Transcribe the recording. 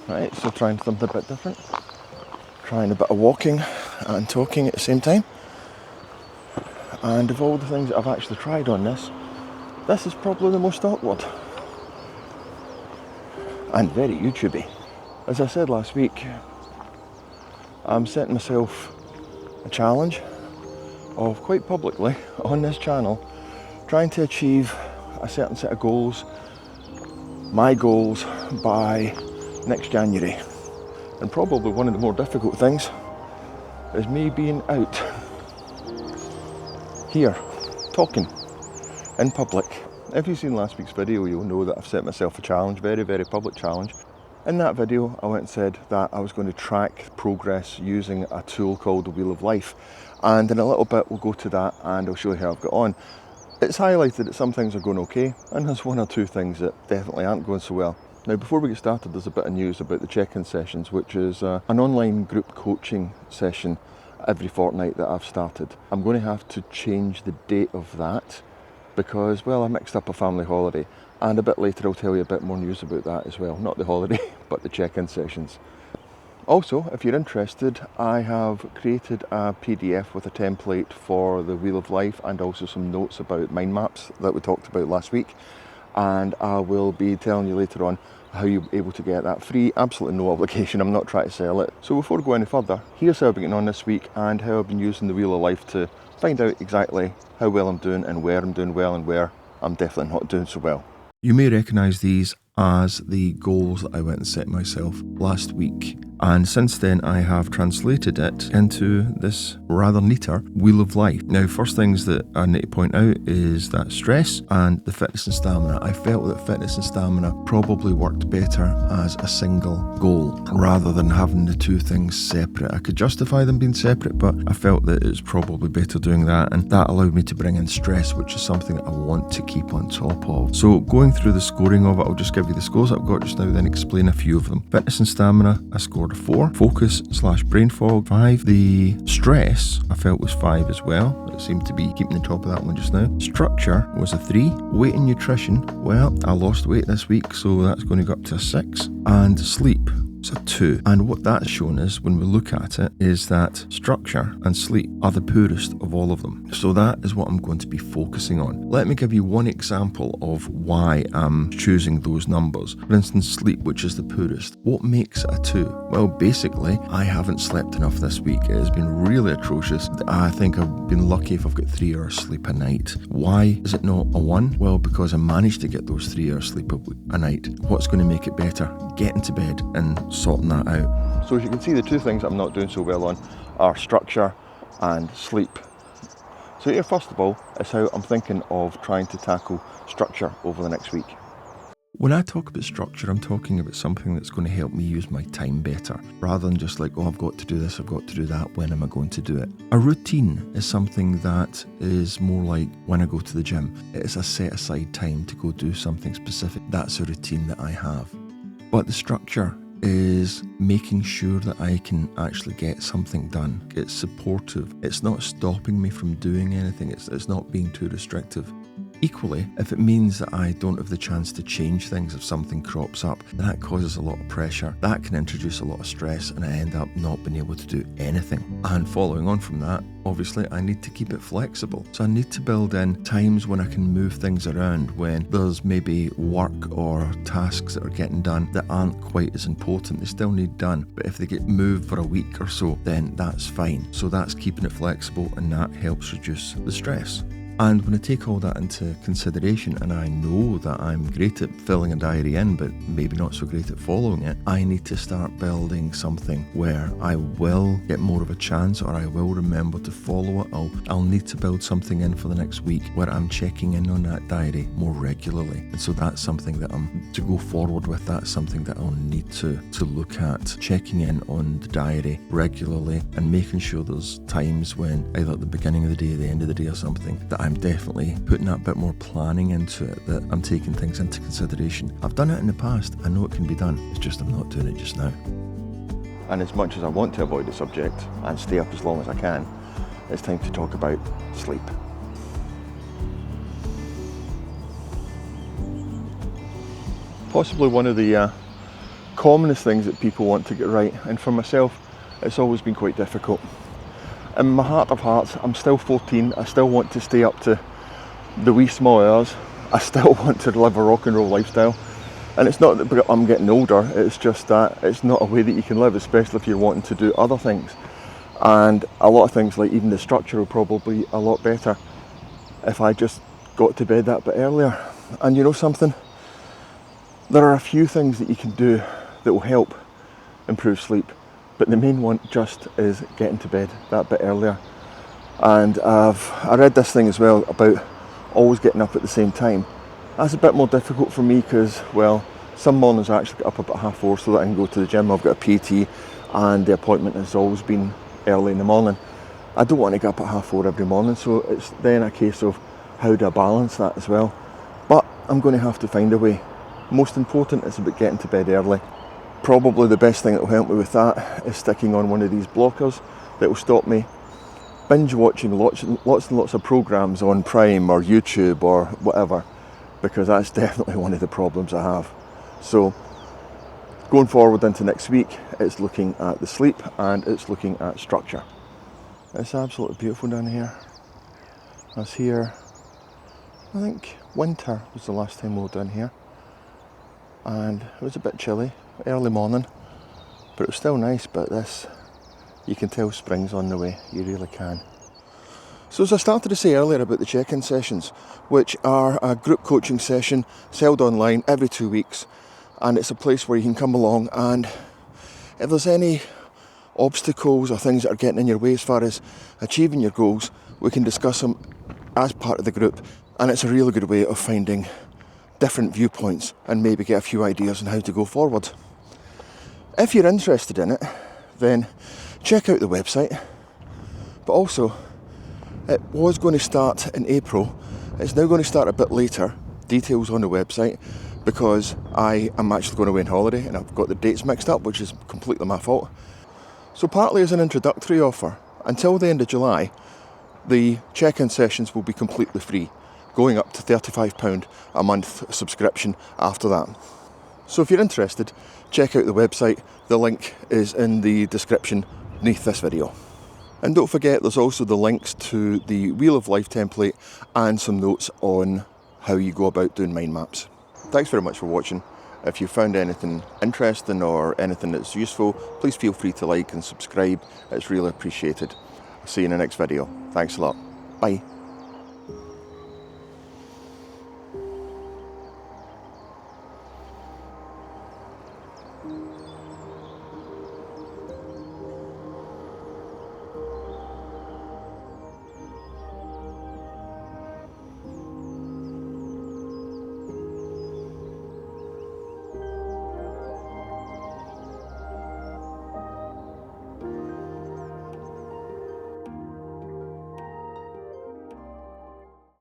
right? So trying something a bit different. Trying a bit of walking and talking at the same time. And of all the things that I've actually tried on this is probably the most awkward. And very YouTubey. As I said last week, I'm setting myself a challenge of quite publicly on this channel trying to achieve a certain set of goals, my goals, by next January. And probably one of the more difficult things is me being out here talking in public. If you've seen last week's video, you'll know that I've set myself a challenge, very, very public challenge. In that video, I went and said that I was going to track progress using a tool called the Wheel of Life. And in a little bit, we'll go to that and I'll show you how I've got on. It's highlighted that some things are going okay, and there's one or two things that definitely aren't going so well. Now, before we get started, there's a bit of news about the check-in sessions, which is an online group coaching session every fortnight that I've started. I'm going to have to change the date of that because, well, I mixed up a family holiday, and a bit later I'll tell you a bit more news about that as well. Not the holiday, but the check-in sessions. Also, if you're interested, I have created a PDF with a template for the Wheel of Life and also some notes about mind maps that we talked about last week. And I will be telling you later on how you'll be able to get that free, absolutely no obligation. I'm not trying to sell it. So before we go any further, here's how I've been getting on this week and how I've been using the Wheel of Life to find out exactly how well I'm doing and where I'm doing well and where I'm definitely not doing so well. You may recognise these as the goals that I went and set myself last week. And since then I have translated it into this rather neater Wheel of Life. Now, first things that I need to point out is that stress and the fitness and stamina. I felt that fitness and stamina probably worked better as a single goal rather than having the two things separate. I could justify them being separate, but I felt that it was probably better doing that, and that allowed me to bring in stress, which is something that I want to keep on top of. So going through the scoring of it, I'll just give you the scores I've got just now, then explain a few of them. Fitness and stamina, I scored a 4. Focus/brain fog, 5. The stress, I felt, was 5 as well. It seemed to be keeping the top of that one just now. Structure was a 3. Weight and nutrition, well, I lost weight this week, so that's going to go up to a 6. And sleep, it's a 2. And what that's shown us when we look at it is that structure and sleep are the poorest of all of them. So that is what I'm going to be focusing on. Let me give you one example of why I'm choosing those numbers. For instance, sleep, which is the poorest. What makes it a 2? Well, basically, I haven't slept enough this week. It has been really atrocious. I think I've been lucky if I've got 3 hours sleep a night. Why is it not a 1? Well, because I managed to get those 3 hours sleep a night. What's going to make it better? Getting to bed and sorting that out. So as you can see, the two things I'm not doing so well on are structure and sleep. So here, first of all, is how I'm thinking of trying to tackle structure over the next week. When I talk about structure, I'm talking about something that's going to help me use my time better, rather than just like, oh, I've got to do this, I've got to do that, when am I going to do it? A routine is something that is more like when I go to the gym. It is a set aside time to go do something specific. That's a routine that I have. But the structure is making sure that I can actually get something done. It's supportive. It's not stopping me from doing anything. It's not being too restrictive. Equally, if it means that I don't have the chance to change things if something crops up, that causes a lot of pressure. That can introduce a lot of stress, and I end up not being able to do anything. And following on from that, obviously I need to keep it flexible. So I need to build in times when I can move things around, when there's maybe work or tasks that are getting done that aren't quite as important. They still need done, but if they get moved for a week or so, then that's fine. So that's keeping it flexible, and that helps reduce the stress. And when I take all that into consideration, and I know that I'm great at filling a diary in, but maybe not so great at following it, I need to start building something where I will get more of a chance, or I will remember to follow it. I'll need to build something in for the next week where I'm checking in on that diary more regularly. And so that's something that I'm to go forward with. That's something that I'll need to look at, checking in on the diary regularly and making sure there's times when, either at the beginning of the day, the end of the day or something, that I'm definitely putting that bit more planning into it, that I'm taking things into consideration. I've done it in the past. I know it can be done. It's just I'm not doing it just now. And as much as I want to avoid the subject and stay up as long as I can, it's time to talk about sleep. Possibly one of the commonest things that people want to get right, and for myself it's always been quite difficult. In my heart of hearts, I'm still 14, I still want to stay up to the wee small hours, I still want to live a rock and roll lifestyle. And it's not that I'm getting older, it's just that it's not a way that you can live, especially if you're wanting to do other things. And a lot of things, like even the structure, will probably be a lot better if I just got to bed that bit earlier. And you know something? There are a few things that you can do that will help improve sleep, but the main one just is getting to bed that bit earlier. And I read this thing as well about always getting up at the same time. That's a bit more difficult for me because, well, some mornings I actually get up about 4:30 so that I can go to the gym. I've got a PT and the appointment has always been early in the morning. I don't want to get up at 4:30 every morning, so it's then a case of how do I balance that as well. But I'm going to have to find a way. Most important is about getting to bed early. Probably the best thing that will help me with that is sticking on one of these blockers that will stop me binge watching lots and lots of programs on Prime or YouTube or whatever, because that's definitely one of the problems I have. So going forward into next week, it's looking at the sleep and it's looking at structure. It's absolutely beautiful down here. I was here, I think winter was the last time we were down here, and it was a bit chilly, early morning, but it was still nice. But this, you can tell spring's on the way, you really can. So as I started to say earlier about the check-in sessions, which are a group coaching session held online every 2 weeks, and it's a place where you can come along, and if there's any obstacles or things that are getting in your way as far as achieving your goals, we can discuss them as part of the group, and it's a really good way of finding different viewpoints and maybe get a few ideas on how to go forward. If you're interested in it, then check out the website. But also, it was going to start in April. It's now going to start a bit later. Details on the website, because I am actually going away on holiday and I've got the dates mixed up, which is completely my fault. So partly as an introductory offer, until the end of July, the check-in sessions will be completely free, going up to £35 a month subscription after that. So if you're interested, check out the website. The link is in the description beneath this video. And don't forget, there's also the links to the Wheel of Life template and some notes on how you go about doing mind maps. Thanks very much for watching. If you found anything interesting or anything that's useful, please feel free to like and subscribe. It's really appreciated. I'll see you in the next video. Thanks a lot. Bye.